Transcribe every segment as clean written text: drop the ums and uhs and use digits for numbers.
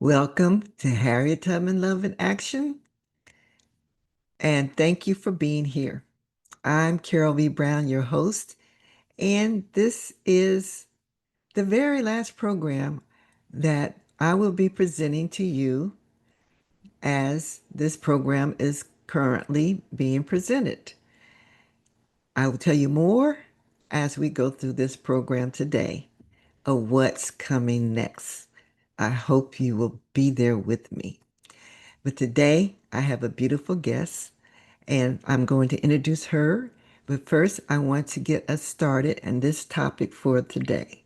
Welcome to Harriet Tubman Love in Action, and thank you for being here. I'm Carol V. Brown, your host, and this is the very last program that I will be presenting to you as this program is currently being presented. I will tell you more as we go through this program today of what's coming next. I hope you will be there with me. But today I have a beautiful guest and I'm going to introduce her. But first, I want to get us started on this topic for today.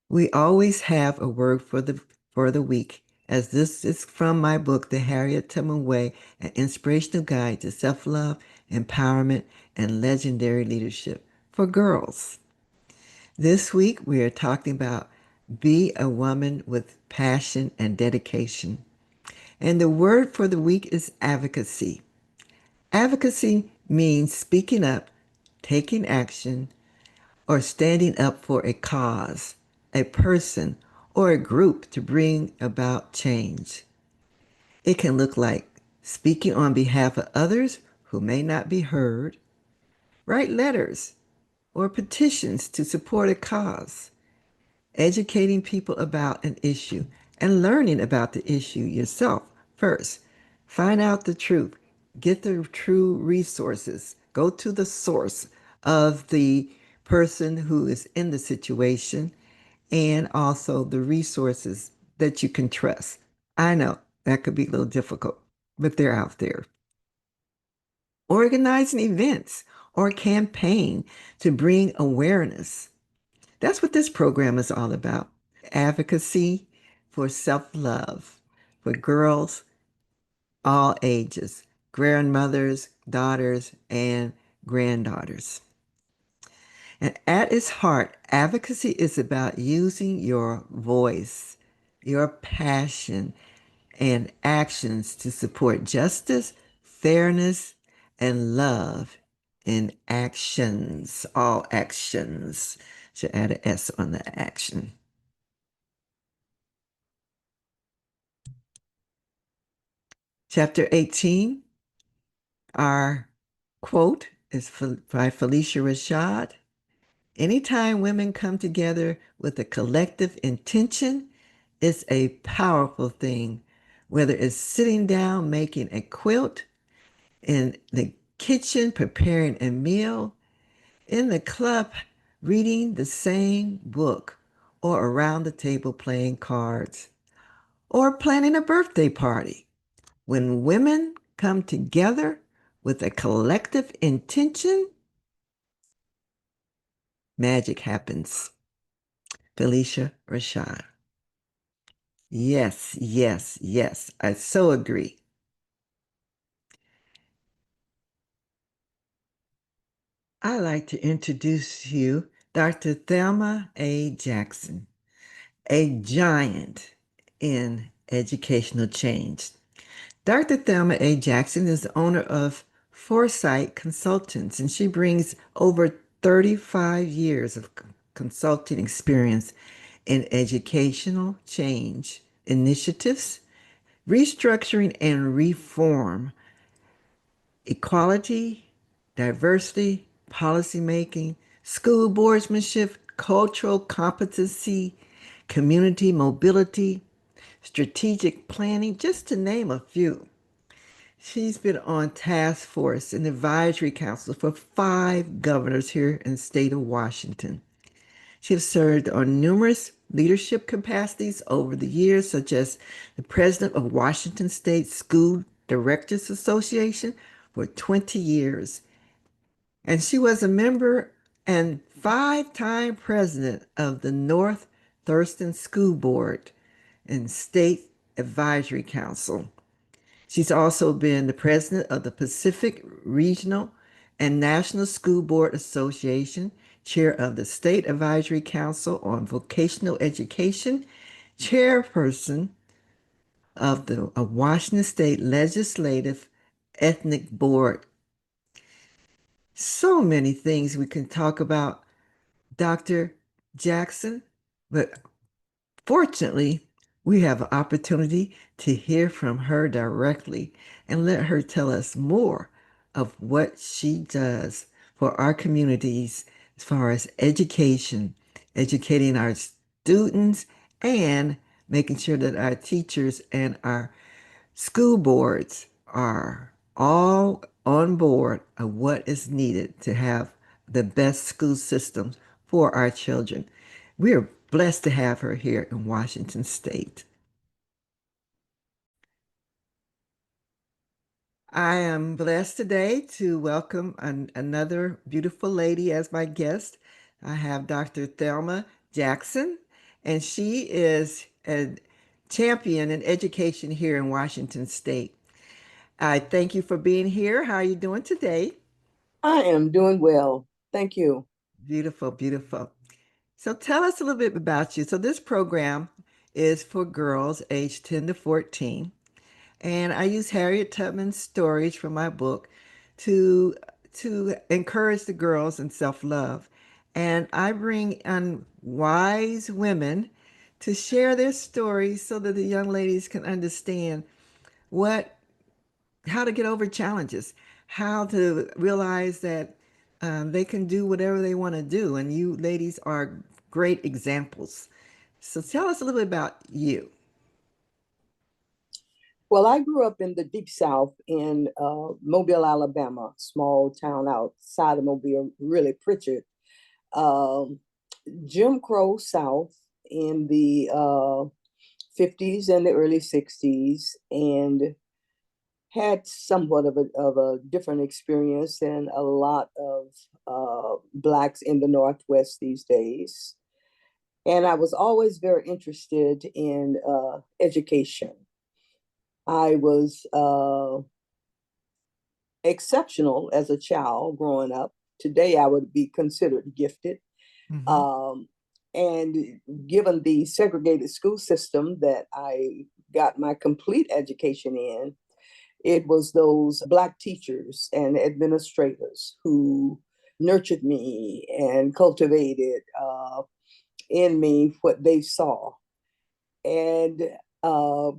We always have a word for the week, as this is from my book, The Harriet Tubman Way, an inspirational guide to self-love, empowerment, and legendary leadership for girls. This week, we are talking about be a woman with passion and dedication. And the word for the week is advocacy. Advocacy means speaking up, taking action, or standing up for a cause, a person, or a group to bring about change. It can look like speaking on behalf of others who may not be heard, write letters or petitions to support a cause, educating people about an issue, and learning about the issue yourself first. Find out the truth, get the true resources, go to the source of the person who is in the situation, and also the resources that you can trust. I know that could be a little difficult, but they're out there. Organizing events or campaign to bring awareness. That's what this program is all about. Advocacy for self-love for girls all ages, grandmothers, daughters, and granddaughters. And at its heart, advocacy is about using your voice, your passion, and actions to support justice, fairness, and love in actions, all actions. Should add an S on the action. Chapter 18, our quote is by Felicia Rashad. Anytime women come together with a collective intention, it's a powerful thing. Whether it's sitting down making a quilt, in the kitchen preparing a meal, in the club reading the same book, or around the table playing cards, or planning a birthday party. When women come together with a collective intention, magic happens. Felicia Rashad. Yes, yes, yes. I so agree. I'd like to introduce you Dr. Thelma A. Jackson, a giant in educational change. Dr. Thelma A. Jackson is the owner of Foresight Consultants, and she brings over 35 years of consulting experience in educational change initiatives, restructuring and reform, equality, diversity, policymaking, school boardsmanship, cultural competency, community mobility, strategic planning, just to name a few. She's been on task force and advisory council for 5 governors here in the state of Washington. She has served on numerous leadership capacities over the years, such as the president of Washington State School Directors Association for 20 years. And she was a member and 5-time president of the North Thurston School Board and State Advisory Council. She's also been the president of the Pacific Regional and National School Board Association, chair of the State Advisory Council on Vocational Education, chairperson of the Washington State Legislative Ethnic Board. So many things we can talk about Dr. Jackson, but fortunately, We have an opportunity to hear from her directly and let her tell us more of what she does for our communities as far as education, educating our students, and making sure that our teachers and our school boards are all on board of what is needed to have the best school systems for our children. We are blessed to have her here in Washington State. I am blessed today to welcome another beautiful lady as my guest. I have Dr. Thelma Jackson, and she is a champion in education here in Washington State. I thank you for being here. How are you doing today? I am doing well. Thank you. Beautiful, beautiful. So tell us a little bit about you. So this program is for girls aged 10 to 14. And I use Harriet Tubman's stories from my book to encourage the girls in self-love. And I bring in wise women to share their stories so that the young ladies can understand what how to get over challenges, how to realize that they can do whatever they want to do. And you ladies are great examples. So tell us a little bit about you. Well, I grew up in the deep South in Mobile, Alabama, small town outside of Mobile, really Pritchard. Um, Jim Crow South in the 50s and the early 60s, and had somewhat of a different experience than a lot of Blacks in the Northwest these days. And I was always very interested in education. I was exceptional as a child growing up. Today, I would be considered gifted. Hmm. Um, and given the segregated school system that I got my complete education in, it was those Black teachers and administrators who nurtured me and cultivated in me what they saw. And uh,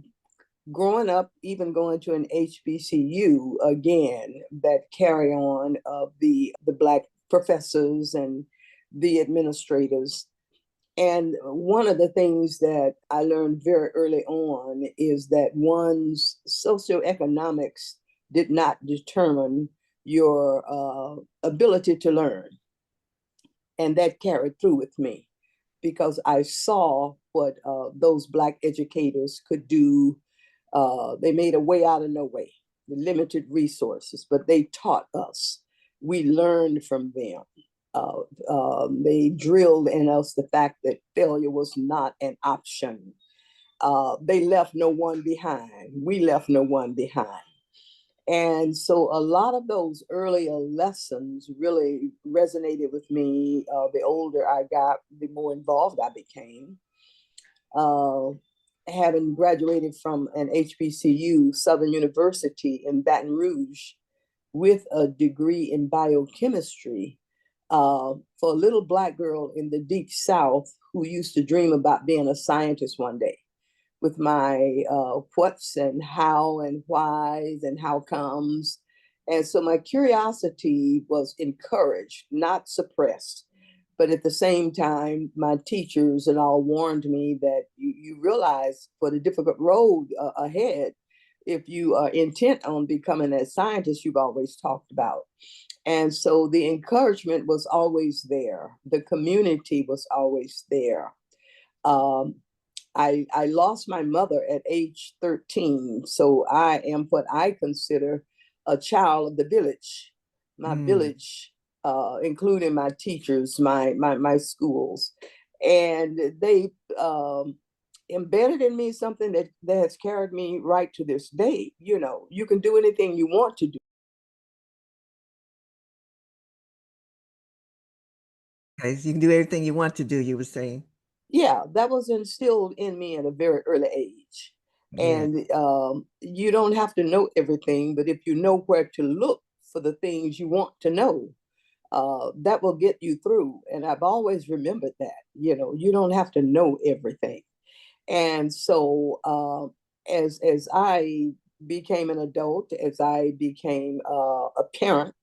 growing up, even going to an HBCU again, that carry on of the Black professors and the administrators. And one of the things that I learned very early on is that one's socioeconomics did not determine your ability to learn. And that carried through with me because I saw what those Black educators could do. They made a way out of no way, the limited resources, but they taught us. We learned from them. They drilled in us the fact that failure was not an option. They left no one behind. We left no one behind. And so a lot of those earlier lessons really resonated with me. The older I got, the more involved I became. Uh, Having graduated from an HBCU, Southern University in Baton Rouge, with a degree in biochemistry, for a little Black girl in the deep South who used to dream about being a scientist one day, with my what's and how and whys and how comes. And so my curiosity was encouraged, not suppressed. But at the same time, my teachers and all warned me that you realize for the difficult road ahead, if you are intent on becoming a scientist you've always talked about. And so the encouragement was always there. The community was always there. Um, I lost my mother at age 13. So I am what I consider a child of the village. My Mm. village, including my teachers, my schools. And they embedded in me something that has carried me right to this day. You know, you can do anything you want to do. Okay, so you can do everything you want to do, you were saying. Yeah, that was instilled in me at a very early age. Yeah. And you don't have to know everything, but if you know where to look for the things you want to know, that will get you through. And I've always remembered that, you know, you don't have to know everything. And so as I became an adult, as I became a parent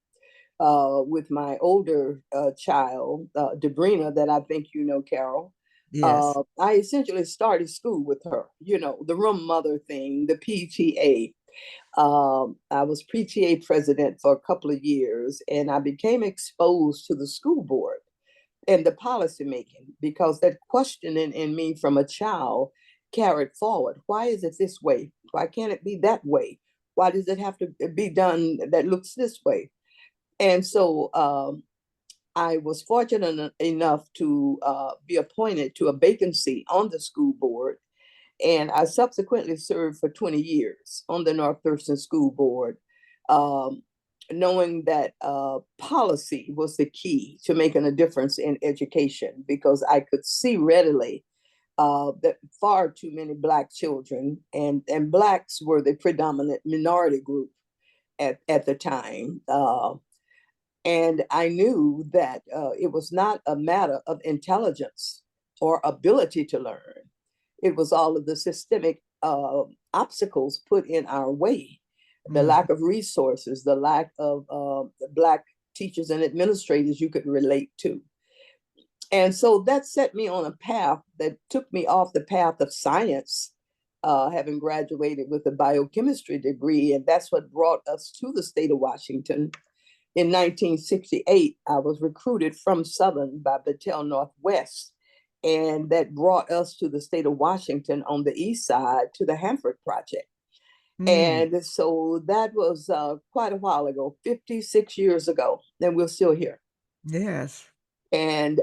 with my older child, Debrina, that I think you know, Carol, Yes. I essentially started school with her, the room mother thing, the PTA. I was PTA president for a couple of years, and I became exposed to the school board and the policy making because that questioning in me from a child carried forward. Why is it this way? Why can't it be that way? Why does it have to be done that looks this way? And so I was fortunate enough to be appointed to a vacancy on the school board. And I subsequently served for 20 years on the North Thurston School Board, um, knowing that policy was the key to making a difference in education because I could see readily that far too many Black children, and Blacks were the predominant minority group at the time. And I knew that it was not a matter of intelligence or ability to learn. It was all of the systemic obstacles put in our way, the Mm. lack of resources, the lack of Black teachers and administrators you could relate to. And so that set me on a path that took me off the path of science, having graduated with a biochemistry degree. And that's what brought us to the state of Washington. In 1968, I was recruited from Southern by Battelle Northwest, and that brought us to the state of Washington on the east side to the Hanford Project. Mm. And so that was quite a while ago, 56 years ago, and we're still here. Yes. And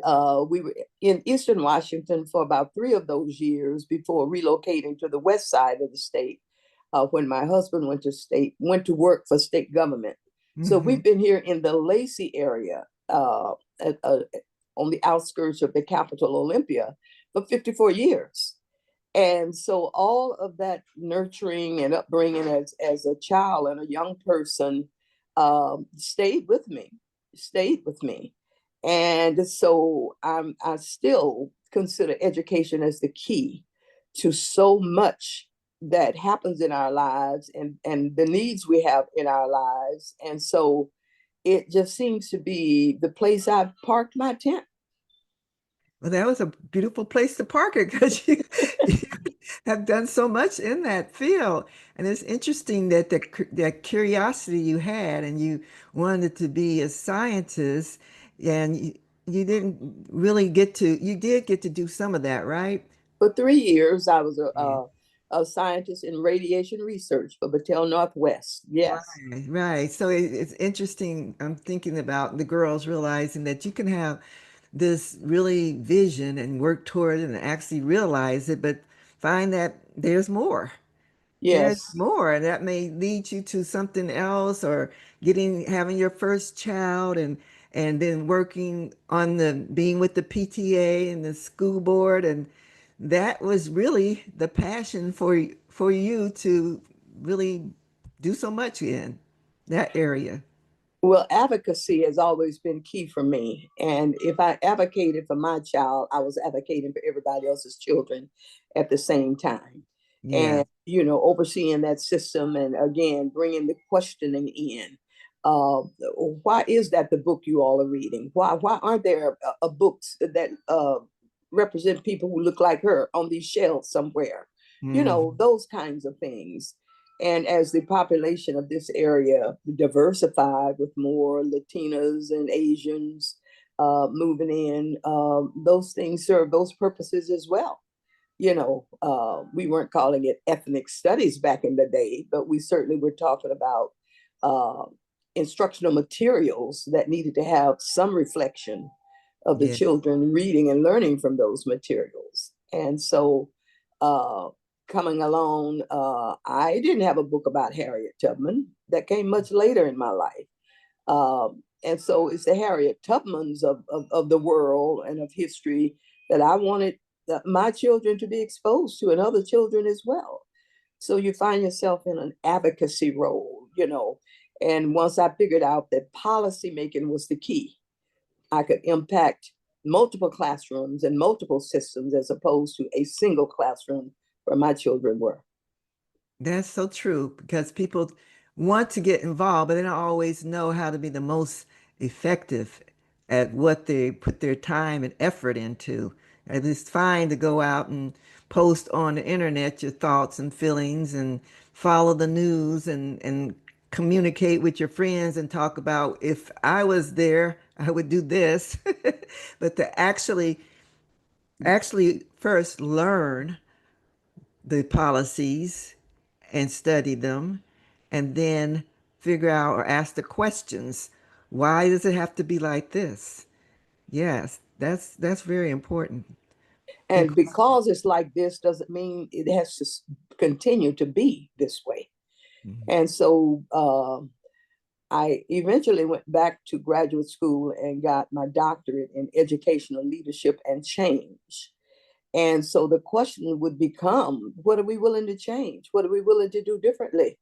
we were in Eastern Washington for about 3 of those years before relocating to the west side of the state when my husband went to work for state government. So Hmm. we've been here in the Lacey area at, on the outskirts of the capital, Olympia, for 54 years. And so all of that nurturing and upbringing as a child and a young person stayed with me, stayed with me. And so I still consider education as the key to so much that happens in our lives and the needs we have in our lives. And so it just seems to be the place I've parked my tent. Well, that was a beautiful place to park it because you have done so much in that field. And it's interesting that that curiosity you had and you wanted to be a scientist and you didn't really get to, you did get to do some of that, right? For 3 years, I was Yeah. a scientist in radiation research for Battelle Northwest. Yes, Right, right. So it's interesting. I'm thinking about the girls realizing that you can have this really vision and work toward it and actually realize it, but find that there's more. There's yes. more, and that may lead you to something else or having your first child and then working on the being with the PTA and the school board, and that was really the passion for you to really do so much in that area. Well, advocacy has always been key for me. And if I advocated for my child, I was advocating for everybody else's children at the same time. Yeah. And, overseeing that system and again, bringing the questioning in. Uh, why is that the book you all are reading? Why aren't there books that represent people who look like her on these shelves somewhere? Mhm. Those kinds of things. And as the population of this area diversified with more Latinas and Asians moving in, those things serve those purposes as well. We weren't calling it ethnic studies back in the day, but we certainly were talking about uh, instructional materials that needed to have some reflection of the Yeah. children reading and learning from those materials. And so, uh, coming along, I didn't have a book about Harriet Tubman that came much later in my life. And so it's the Harriet Tubmans of the world and of history that I wanted my children to be exposed to and other children as well. So you find yourself in an advocacy role. And once I figured out that policy making was the key, I could impact multiple classrooms and multiple systems as opposed to a single classroom where my children were. That's so true because people want to get involved, but they don't always know how to be the most effective at what they put their time and effort into. And it's fine to go out and post on the internet your thoughts and feelings and follow the news and communicate with your friends and talk about if I was there, I would do this. But to actually first learn the policies and study them and then figure out or ask the questions. Why does it have to be like this? Yes, that's very important. And Because because it's like this doesn't mean it has to continue to be this way. And so I eventually went back to graduate school and got my doctorate in educational leadership and change. And so the question would become, what are we willing to change? What are we willing to do differently?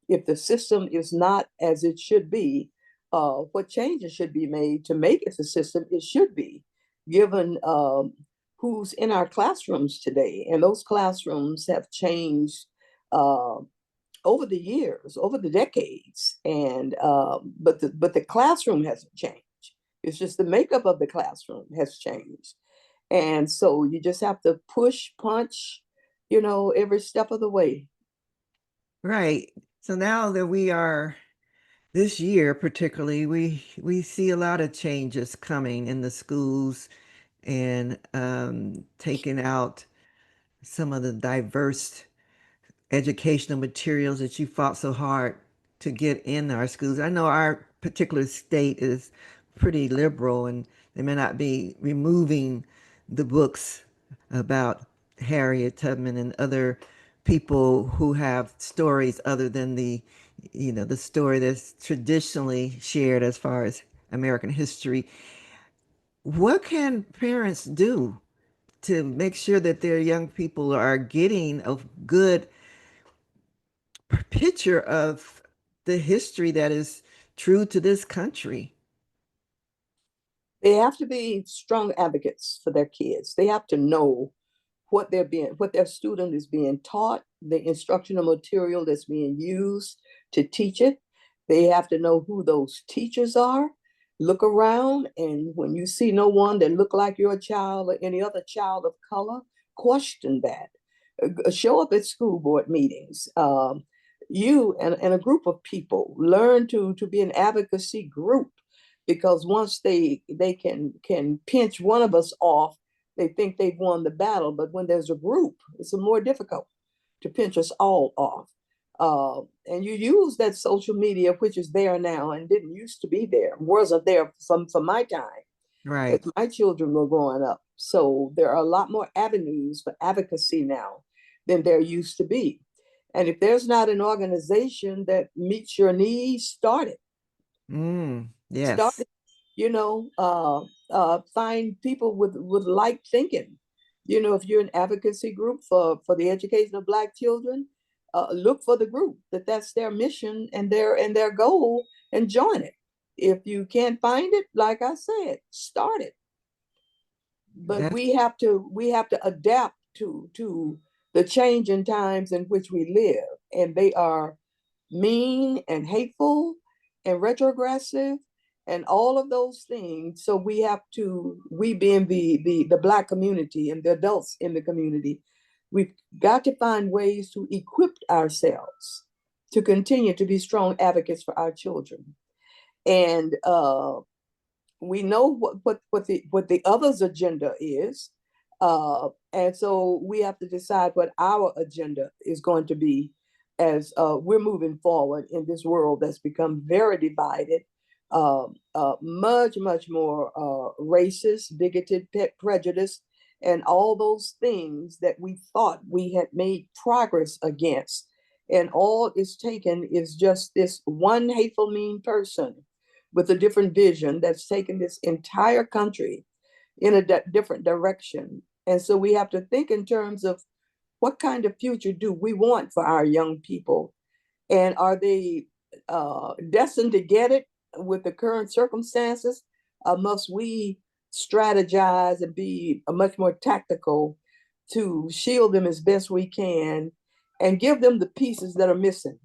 If the system is not as it should be, what changes should be made to make it the system it should be, given who's in our classrooms today? And those classrooms have changed uh, over the years, over the decades, and but the classroom hasn't changed. It's just the makeup of the classroom has changed, and so you just have to push, punch, every step of the way. right. So now that we are this year particularly, we see a lot of changes coming in the schools and taking out some of the diverse educational materials that you fought so hard to get in our schools. I know our particular state is pretty liberal and they may not be removing the books about Harriet Tubman and other people who have stories other than the story that's traditionally shared as far as American history. What can parents do to make sure that their young people are getting a good picture of the history that is true to this country? They have to be strong advocates for their kids. They have to know what their student is being taught, the instructional material that's being used to teach it. They have to know who those teachers are. Look around, and when you see no one that look like your child or any other child of color, question that. Show up at school board meetings. You and a group of people learn to be an advocacy group, because once they can pinch one of us off, they think they've won the battle. But when there's a group, it's more difficult to pinch us all off. And you use that social media, which is there now and didn't used to be there, wasn't there from my time as Right. my children were growing up. So there are a lot more avenues for advocacy now than there used to be. And if there's not an organization that meets your needs, start it. Start Yes. it. Find people with like thinking. If you're an advocacy group for the education of Black children, look for the group that's their mission and their goal, and join it. If you can't find it, like I said, start it. But That's we have to adapt to the changing times in which we live, and they are mean and hateful and retrogressive and all of those things. So we being the Black community and the adults in the community, we've got to find ways to equip ourselves to continue to be strong advocates for our children. And we know what the other's agenda is, and so we have to decide what our agenda is going to be as we're moving forward in this world that's become very divided, much more racist, bigoted, prejudiced, and all those things that we thought we had made progress against. And all it's taken is just this one hateful, mean person with a different vision that's taken this entire country in a different direction. And so we have to think in terms of what kind of future do we want for our young people? And are they destined to get it with the current circumstances? Must we strategize and be a much more tactical to shield them as best we can and give them the pieces that are missing.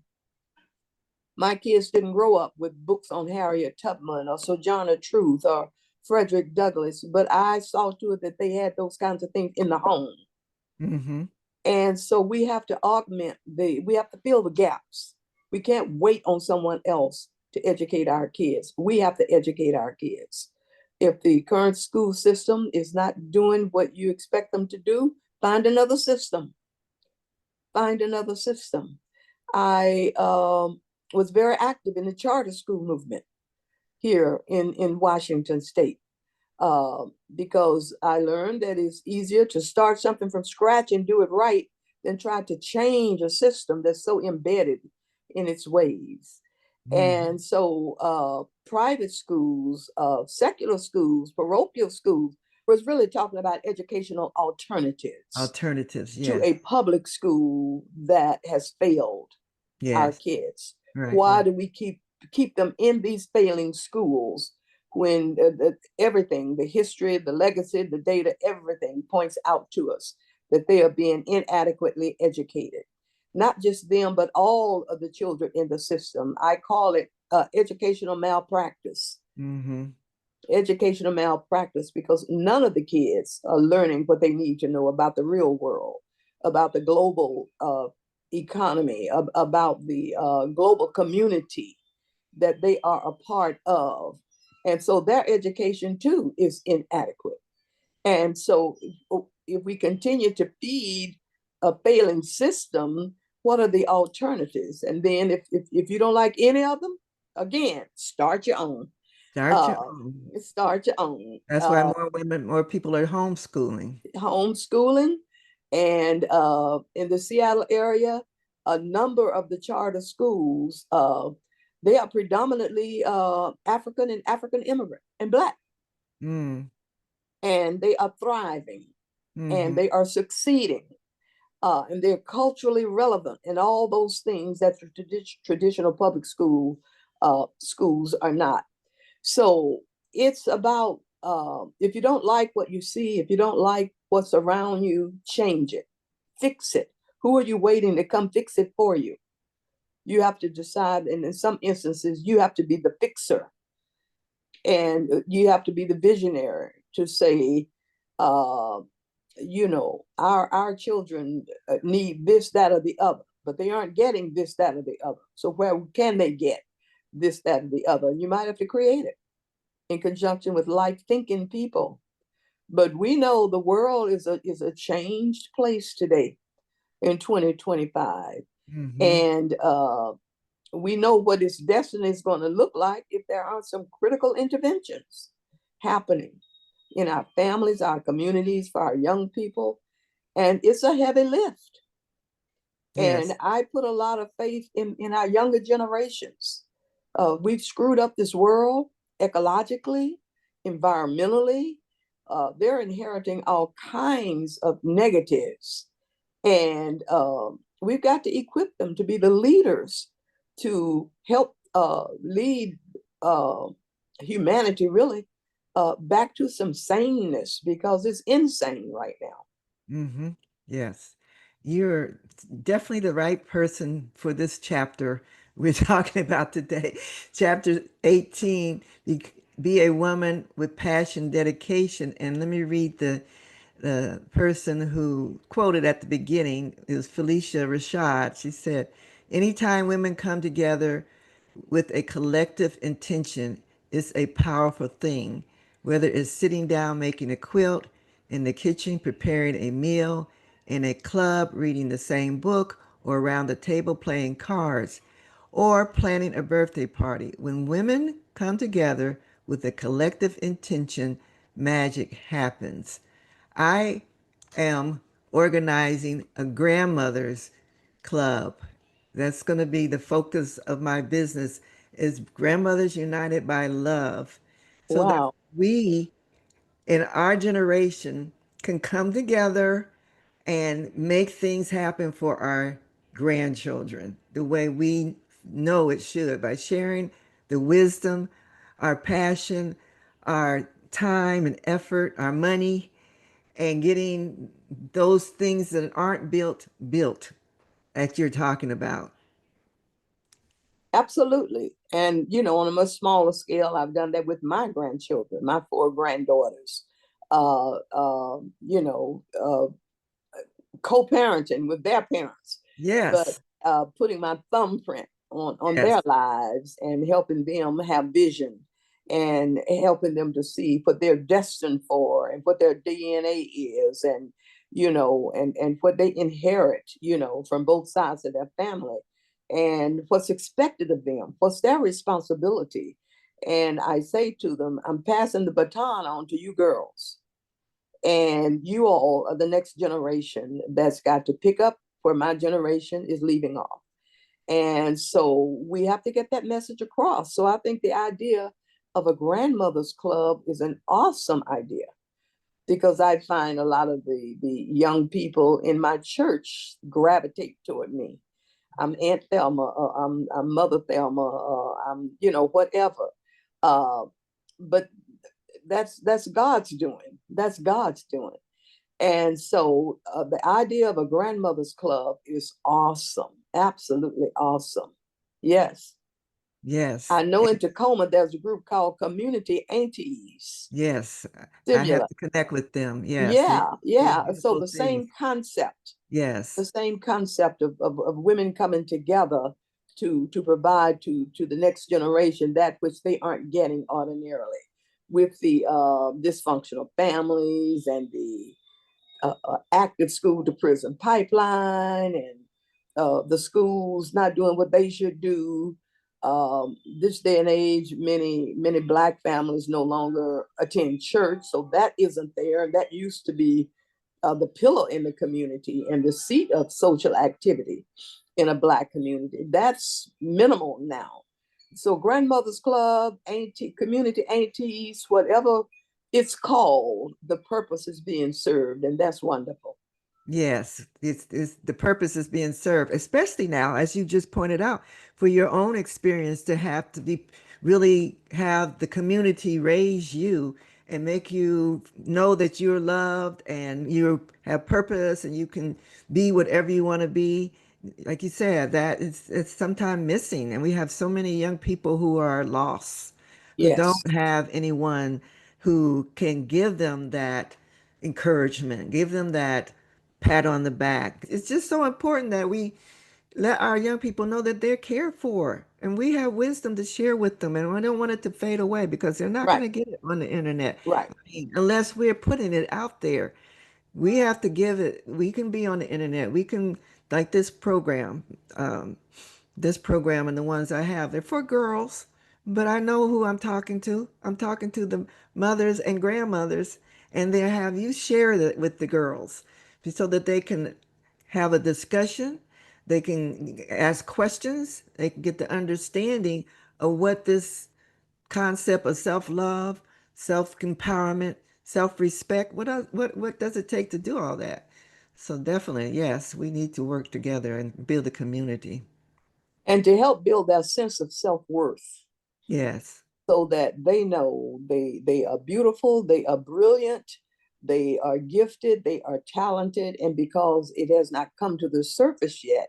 My kids didn't grow up with books on Harriet Tubman or Sojourner Truth or Frederick Douglass, but I saw to it that they had those kinds of things in the home. Mm-hmm. And so we have to we have to fill the gaps. We can't wait on someone else to educate our kids. We have to educate our kids. If the current school system is not doing what you expect them to do, find another system. Find another system. I was very active in the charter school movement here in Washington State because I learned that it's easier to start something from scratch and do it right than try to change a system that's so embedded in its ways. Mm-hmm. And so private schools, secular schools, parochial schools was really talking about educational alternatives Alternatives, to yes. a public school that has failed our Yes. kids. Right, Why right. do we keep them in these failing schools when everything, the history, the legacy, the data, everything points out to us that they are being inadequately educated? Not just them, but all of the children in the system. I call it educational malpractice. Mm-hmm. Educational malpractice because none of the kids are learning what they need to know about the real world, about the global economy, about the global community that they are a part of. And so their education too is inadequate. And so if we continue to feed a failing system, what are the alternatives? And then if you don't like any of them, again, start your own. Start your Uh, own. start your own. That's why more women, more people are homeschooling. Homeschooling. And in the Seattle area, a number of the charter schools, they are predominantly African and African immigrant and Black, Mm. and they are thriving and Mm-hmm. they are succeeding. And they're culturally relevant and all those things that traditional public schools are not. So it's about if you don't like what you see, if you don't like what's around you, change it, fix it. Who are you waiting to come fix it for you? You have to decide, and in some instances, you have to be the fixer, and you have to be the visionary to say, uh, our children need this, that, or the other, but they aren't getting this, that, or the other. So where can they get this, that, or the other? You might have to create it in conjunction with like thinking people. But we know the world is a changed place today in 2025. Mm-hmm. And we know what its destiny is going to look like if there are some critical interventions happening in our families, our communities, for our young people. And it's a heavy lift. And Yes. I put a lot of faith in our younger generations. We've screwed up this world ecologically, environmentally. They're inheriting all kinds of negatives. And we've got to equip them to be the leaders to help lead uh, humanity really back to some saneness because it's insane right now. Mm-hmm. Yes. You're definitely the right person for this chapter we're talking about today. Chapter 18, be a woman with passion, dedication. And let me read the person who quoted at the beginning. It was Felicia Rashad. She said, anytime women come together with a collective intention, it's a powerful thing. Whether it's sitting down making a quilt, in the kitchen preparing a meal, in a club reading the same book, or around the table playing cards, or planning a birthday party. When women come together with a collective intention, magic happens. I am organizing a grandmother's club. That's going to be the focus of my business is Grandmothers United by Love. So that Wow. we in our generation can come together and make things happen for our grandchildren the way we know it should by sharing the wisdom, our passion, our time and effort, our money, and getting those things that aren't built that you're talking about. Absolutely. And, on a much smaller scale, I've done that with my grandchildren, my four granddaughters. Uh, uh, you know, uh, Co-parenting with their parents, but Yes, putting my thumbprint on their yes, lives and helping them have vision and helping them to see what they're destined for and what their DNA is, and and what they inherit, from both sides of their family, and what's expected of them, what's their responsibility. And I say to them, I'm passing the baton on to you girls, and you all are the next generation that's got to pick up where my generation is leaving off. And so we have to get that message across. So I think the idea of a grandmother's club is an awesome idea, because I find a lot of the young people in my church gravitate toward me. I'm Aunt Thelma, I'm Mother Thelma, I'm, whatever. Uh, but that's God's doing. That's God's doing. And so the idea of a grandmother's club is awesome, absolutely awesome. Yes. yes, I know in Tacoma, there's a group called Community Aunties. yes. I have Similar. to connect with them. Yes, they Yeah, do yeah. So beautiful the things. same concept, the Yes, same concept of women coming together to provide to the next generation that which they aren't getting ordinarily, with the dysfunctional families and the active school to prison pipeline, and the schools not doing what they should do. This day and age, many Black families no longer attend church, so that isn't there. That used to be the pillar in the community and the seat of social activity in a Black community. That's minimal now. So grandmother's club, auntie, community aunties, whatever it's called, the purpose is being served, and that's wonderful. yes. It's the purpose is being served, especially now, as you just pointed out, for your own experience to have to be really have the community raise you and make you know that you're loved and you have purpose and you can be whatever you want to be. Like you said, that it's sometimes missing, and we have so many young people who are lost, who Yes, don't have anyone who can give them that encouragement, give them that pat on the back. It's just so important that we let our young people know that they're cared for and we have wisdom to share with them. And we don't want it to fade away because they're not going right, to get it on the internet. right. I mean, unless we're putting it out there. We have to give it, we can be on the internet. We can, like um, this program and the ones I have, they're for girls, but I know who I'm talking to. I'm talking to the mothers and grandmothers, and they have you share it with the girls so that they can have a discussion. They can ask questions. They can get the understanding of what this concept of self-love, self-empowerment, self-respect. What does it take to do all that? So definitely, yes, we need to work together and build a community. And to help build that sense of self-worth, Yes. so that they know they are beautiful, they are brilliant, they are gifted, they are talented, and because it has not come to the surface yet,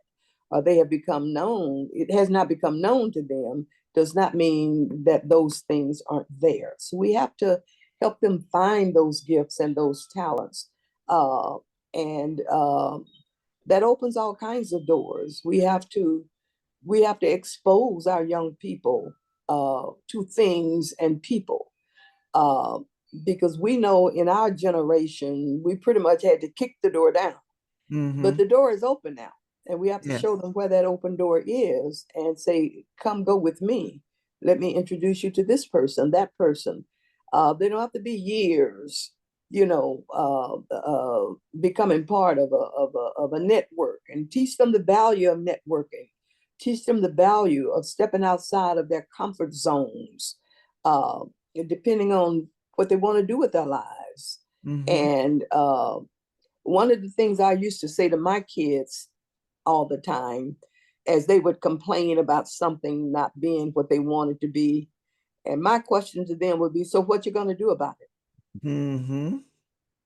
or they have become known, it has not become known to them, does not mean that those things aren't there. So we have to help them find those gifts and those talents, uh, and that opens all kinds of doors. We have to expose our young people to things and people, uh, because we know in our generation we pretty much had to kick the door down, but Mm-hmm. the door is open now, and we have to Yes. show them where that open door is and say, come go with me, let me introduce you to this person, that person. They don't have to be years, becoming part of a network, and teach them the value of networking, teach them the value of stepping outside of their comfort zones, uh, depending on what they want to do with their lives. Mm-hmm. And one of the things I used to say to my kids all the time, as they would complain about something not being what they wanted to be, and my question to them would be, so what you going to do about it? Mm-hmm.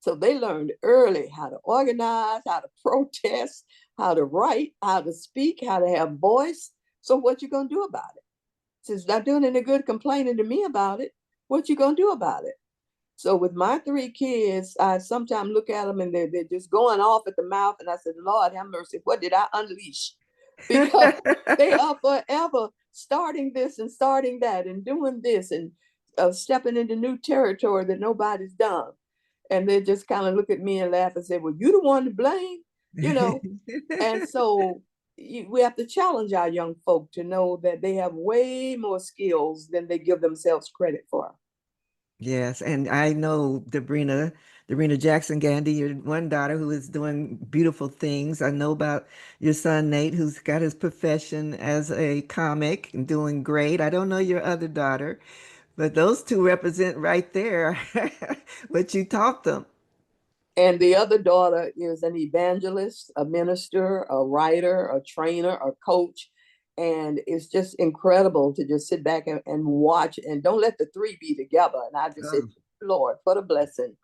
So they learned early how to organize, how to protest, how to write, how to speak, how to have voice. So what you gonna do about it? Since not doing any good complaining to me about it, what you gonna do about it? So with my three kids, I sometimes look at them and they're just going off at the mouth. And I said, Lord have mercy, what did I unleash? Because they are forever starting this and starting that and doing this and stepping into new territory that nobody's done. And they just kind of look at me and laugh and say, well, you the one to blame, you know? And so we have to challenge our young folk to know that they have way more skills than they give themselves credit for. Yes, and I know Debrina Jackson Gandy, your one daughter who is doing beautiful things. I know about your son Nate, who's got his profession as a comic and doing great. I don't know your other daughter, but those two represent right there what you taught them. And the other daughter is an evangelist, a minister, a writer, a trainer, a coach. And it's just incredible to just sit back and watch and don't let the three be together. And I just said, Oh. Lord, for the blessing.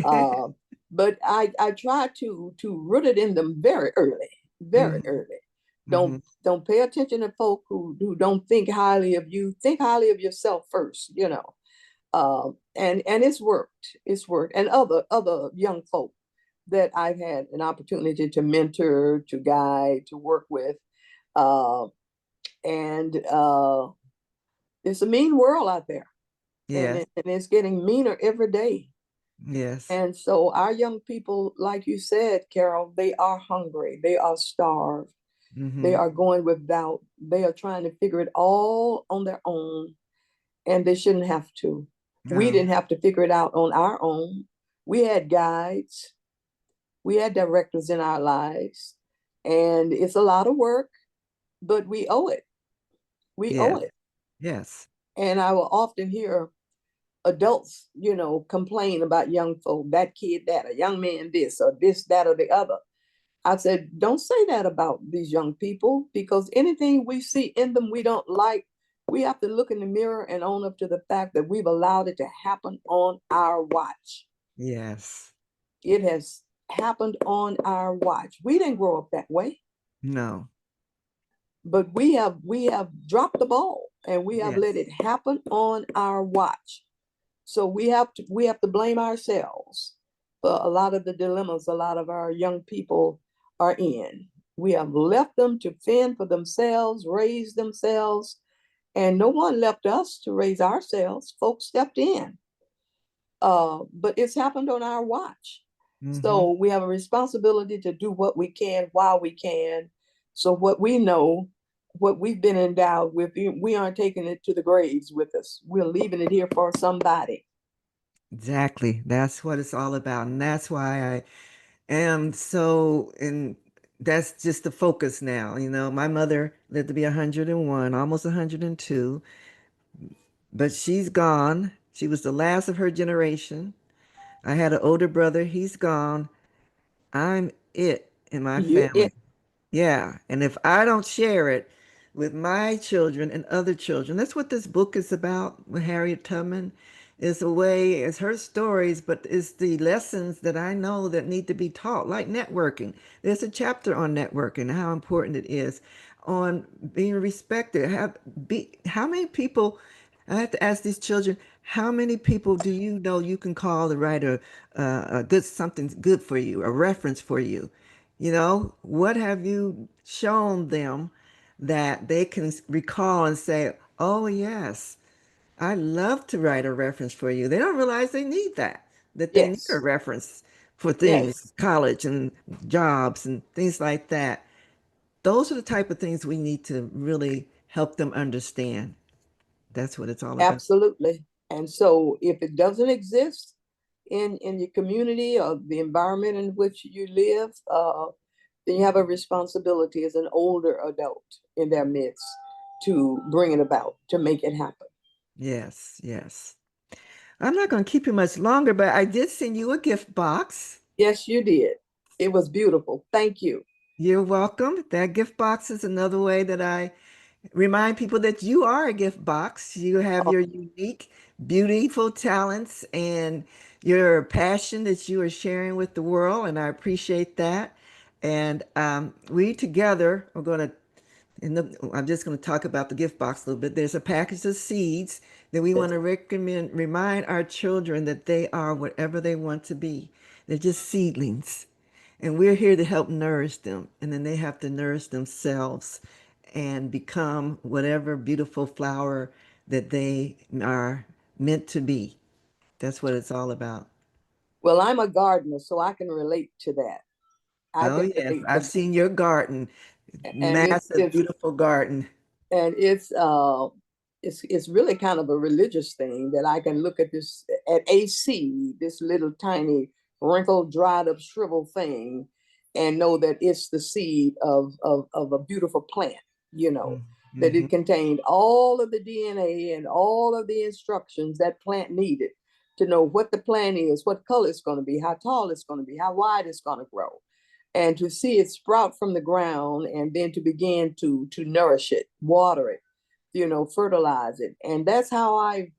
Uh, but I try to root it in them very early, very Hmm. early. Hmm. Don't pay attention to folk who don't think highly of you. Think highly of yourself first, you know. And it's worked. It's worked. And other young folk that I've had an opportunity to mentor, to guide, to work with. Uh, and it's a mean world out there, Yes, and it's getting meaner every day. yes. And so our young people, like you said, Carol, they are hungry, they are starved, they Hmm. are going without, they are trying to figure it all on their own, and they shouldn't have to. We No. didn't have to figure it out on our own. We had guides, we had directors in our lives, and it's a lot of work, but we owe it. We owe Yes, it. yes, And I will often hear adults, complain about young folk, that kid, that, a young man, this, or this, that, or the other. I said, don't say that about these young people because anything we see in them we don't like, we have to look in the mirror and own up to the fact that we've allowed it to happen on our watch. yes. It has happened on our watch. We didn't grow up that way, No. but we have dropped the ball and we have let Yes. it happen on our watch. So we have to blame ourselves for a lot of the dilemmas a lot of our young people are in. We have left them to fend for themselves, raise themselves, and no one left us to raise ourselves. Folks stepped in, but it's happened on our watch. Hmm. So we have a responsibility to do what we can while we can. So what we know, what we've been endowed with, we aren't taking it to the graves with us. We're leaving it here for somebody. Exactly. That's what it's all about. And that's why I am so, and that's just the focus now. My mother lived to be 101, almost 102, but she's gone. She was the last of her generation. I had an older brother, he's gone. I'm it in my You family. Yeah, and if I don't share it with my children and other children, that's what this book is about with Harriet Tubman. It's a way, it's her stories, but it's the lessons that I know that need to be taught, like networking. There's a chapter on networking, how important it is, on being respected. How many people, I have to ask these children, how many people do you know you can call to write a good something good for you, a reference for you? What have you shown them that they can recall and say, oh, yes, I love to write a reference for you? They don't realize that they need a Yes, reference for yes, things, college and jobs and things like that. Those are the type of things we need to really help them understand. That's what it's all about. absolutely. And so if it doesn't exist in your community or the environment in which you live, then you have a responsibility as an older adult in their midst to bring it about, to make it happen. Yes, yes. I'm not going to keep you much longer, but I did send you a gift box. Yes, you did. It was beautiful. Thank you. You're welcome. That gift box is another way that I remind people that you are a gift box. You have Oh, your unique, beautiful talents, and your passion that you are sharing with the world, and I appreciate that. And we together are going to I'm just going to talk about the gift box a little bit. There's a package of seeds that we want Yes. to remind our children that they are whatever they want to be. They're just seedlings. And we're here to help nourish them. And then they have to nourish themselves and become whatever beautiful flower that they are meant to be. That's what it's all about. Well, I'm a gardener, so I can relate to that. I Oh, can yes. relate to I've that. seen your garden. And Massive, beautiful garden. and it's really kind of a religious thing that I can look at this at AC, this little tiny wrinkled, dried up, shriveled thing, and know that it's the seed of a beautiful plant, you know, that Mm-hmm. it contained all of the DNA and all of the instructions that plant needed to know what the plant is, what color it's going to be, how tall it's going to be, how wide it's going to grow, and to see it sprout from the ground and then to begin to nourish it, water it, fertilize it. And that's how I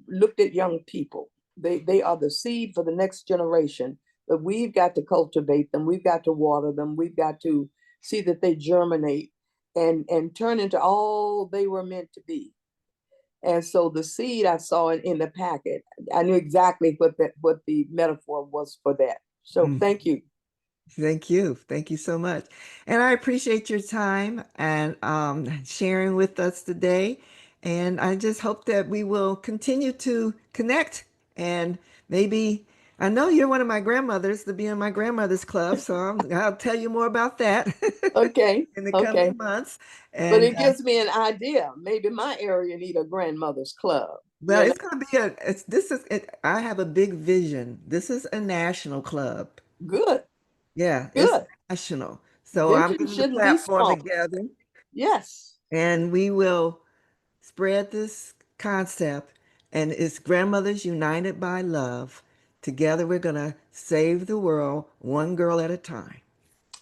looked at young people. They are the seed for the next generation, but we've got to cultivate them, we've got to water them, we've got to see that they germinate and turn into all they were meant to be. And so the seed I saw in the packet, I knew exactly what the metaphor was for that. So Mm. thank you. Thank you. Thank you so much. And I appreciate your time and sharing with us today. And I just hope that we will continue to connect. And maybe, I know you're one of my grandmothers to be in my grandmother's club, so I'll tell you more about that Okay, in the okay. coming months. But And it gives me an idea. Maybe my area need a grandmother's club. well, it's going to be I have a big vision. This is a national club. Good, Yeah, it's good. national. So I'm Vision getting the shouldn't be platform small. together Yes. and we will spread this concept. And it's Grandmothers United by Love. Together, we're going to save the world one girl at a time.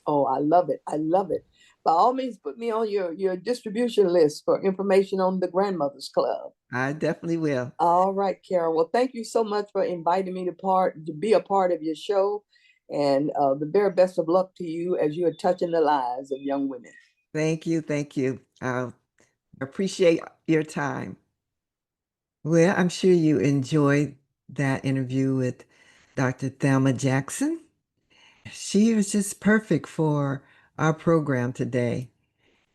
Oh, I love it. I love it. By all means, put me on your distribution list for information on the Grandmothers Club. I definitely will. All right, Karen. Well, thank you so much for inviting me to be a part of your show, and the very best of luck to you as you are touching the lives of young women. Thank you. Thank you. I appreciate your time. Well, I'm sure you enjoyed that interview with Dr. Thelma Jackson. She was just perfect for our program today.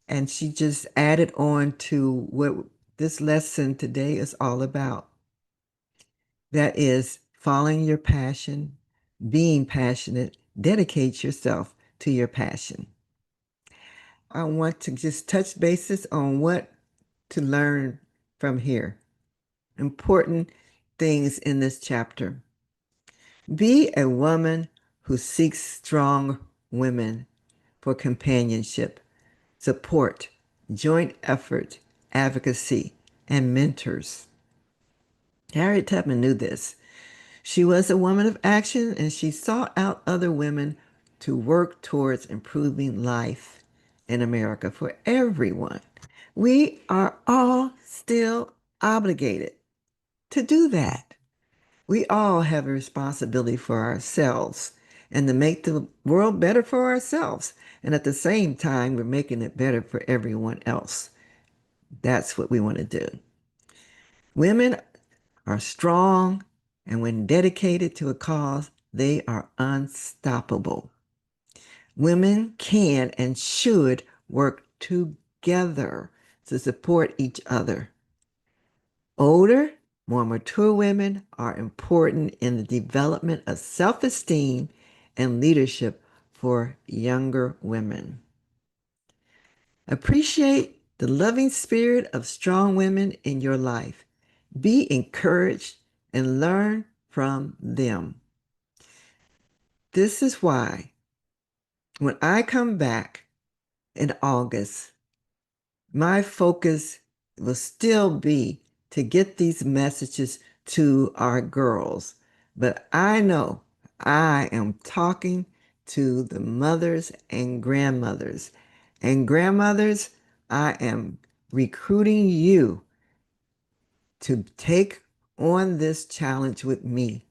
And she just added on to what this lesson today is all about. That is following your passion, being passionate, dedicate yourself to your passion. I want to just touch bases on what to learn from here. Important things in this chapter. Be a woman who seeks strong women for companionship, support, joint effort, advocacy, and mentors. Harriet Tubman knew this. She was a woman of action and she sought out other women to work towards improving life in America for everyone. We are all still obligated to do that. We all have a responsibility for ourselves and to make the world better for ourselves. And at the same time, we're making it better for everyone else. That's what we want to do. Women are strong, and when dedicated to a cause, they are unstoppable. Women can and should work together to support each other. Older, more mature women are important in the development of self esteem and leadership for younger women. Appreciate the loving spirit of strong women in your life. Be encouraged and learn from them. This is why when I come back in August, my focus will still be to get these messages to our girls. But I know I am talking to the mothers and grandmothers. And grandmothers, I am recruiting you to take on this challenge with me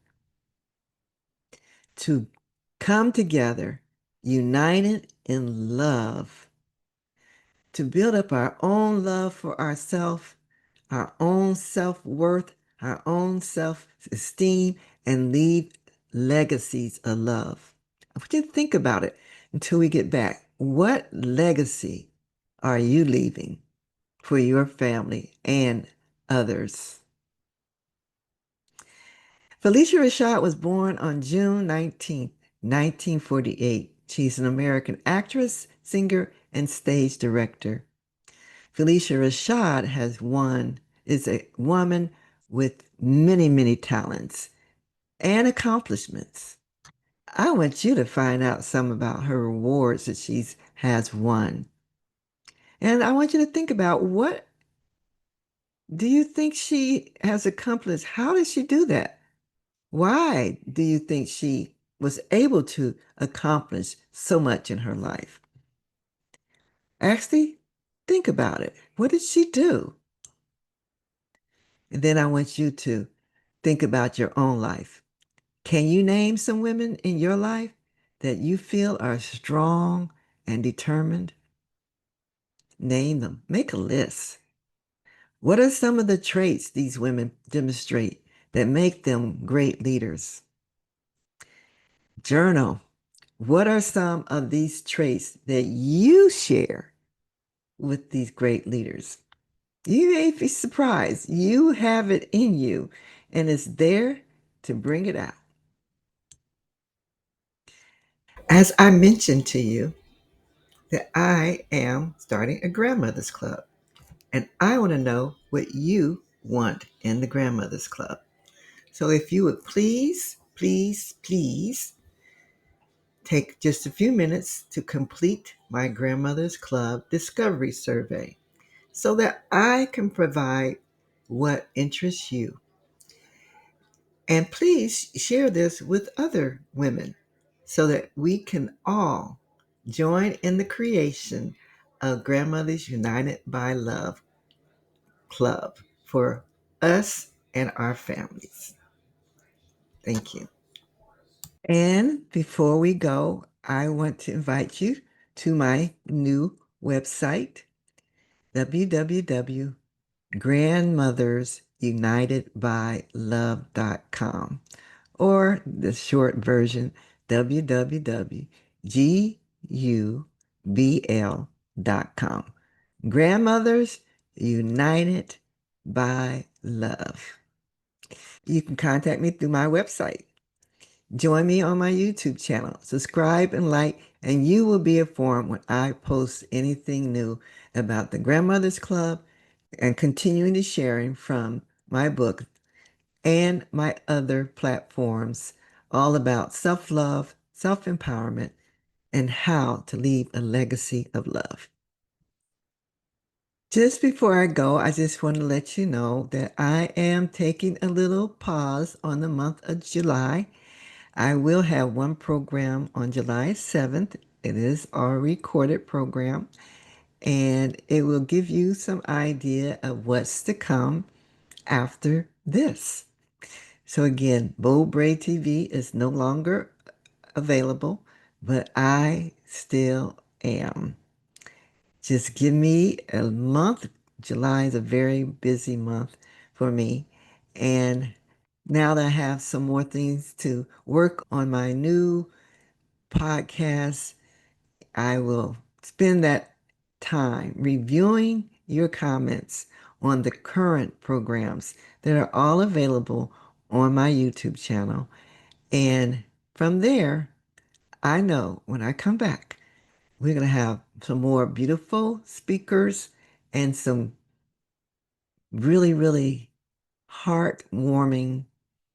to come together, united in love, to build up our own love for ourselves, our own self worth, our own self esteem, and leave legacies of love. I want you to think about it until we get back. What legacy are you leaving for your family and others? Felicia Rashad was born on June 19th, 1948. She's an American actress, singer, and stage director. Felicia Rashad is a woman with many, many talents and accomplishments. I want you to find out some about her awards that she has won. And I want you to think about, what do you think she has accomplished? How did she do that? Why do you think she was able to accomplish so much in her life? Actually, think about it. What did she do? And then I want you to think about your own life. Can you name some women in your life that you feel are strong and determined? Name them. Make a list. What are some of the traits these women demonstrate that make them great leaders? Journal. What are some of these traits that you share with these great leaders? You may be surprised. You have it in you, and it's there to bring it out. As I mentioned to you, that I am starting a grandmother's club, and I want to know what you want in the grandmother's club. So if you would please, please, please take just a few minutes to complete my grandmother's club discovery survey so that I can provide what interests you. And please share this with other women so that we can all join in the creation of Grandmothers United by Love Club for us and our families. Thank you. And before we go, I want to invite you to my new website, www.grandmothersunitedbylove.com, or the short version, www.gubl.com. Grandmothers United by Love. You can contact me through my website. Join me on my YouTube channel. Subscribe and like, and you will be informed when I post anything new about the Grandmothers Club and continuing to sharing from my book and my other platforms all about self-love, self-empowerment, and how to leave a legacy of love. Just before I go, I just want to let you know that I am taking a little pause on the month of July. I will have one program on July 7th. It is our recorded program, and it will give you some idea of what's to come after this. So again, Bold Braid TV is no longer available, but I still am. Just give me a month. July is a very busy month for me. And now that I have some more things to work on my new podcast, I will spend that time reviewing your comments on the current programs that are all available on my YouTube channel. And from there, I know when I come back, we're going to have some more beautiful speakers and some really, really heartwarming,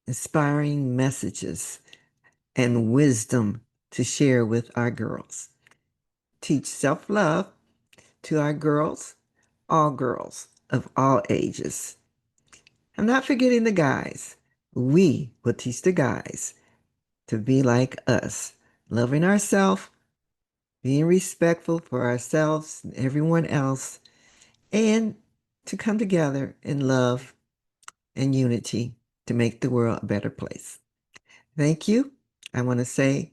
inspiring messages and wisdom to share with our girls. Teach self love to our girls of all ages. I'm not forgetting the guys. We will teach the guys to be like us, loving ourselves, being respectful for ourselves and everyone else, and to come together in love and unity. to make the world a better place. Thank you. I want to say,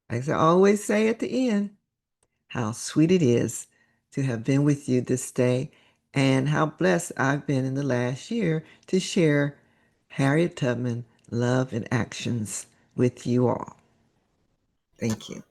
as I always say at the end, how sweet it is to have been with you this day and how blessed I've been in the last year to share Harriet Tubman, Love and Actions with you all. Thank you.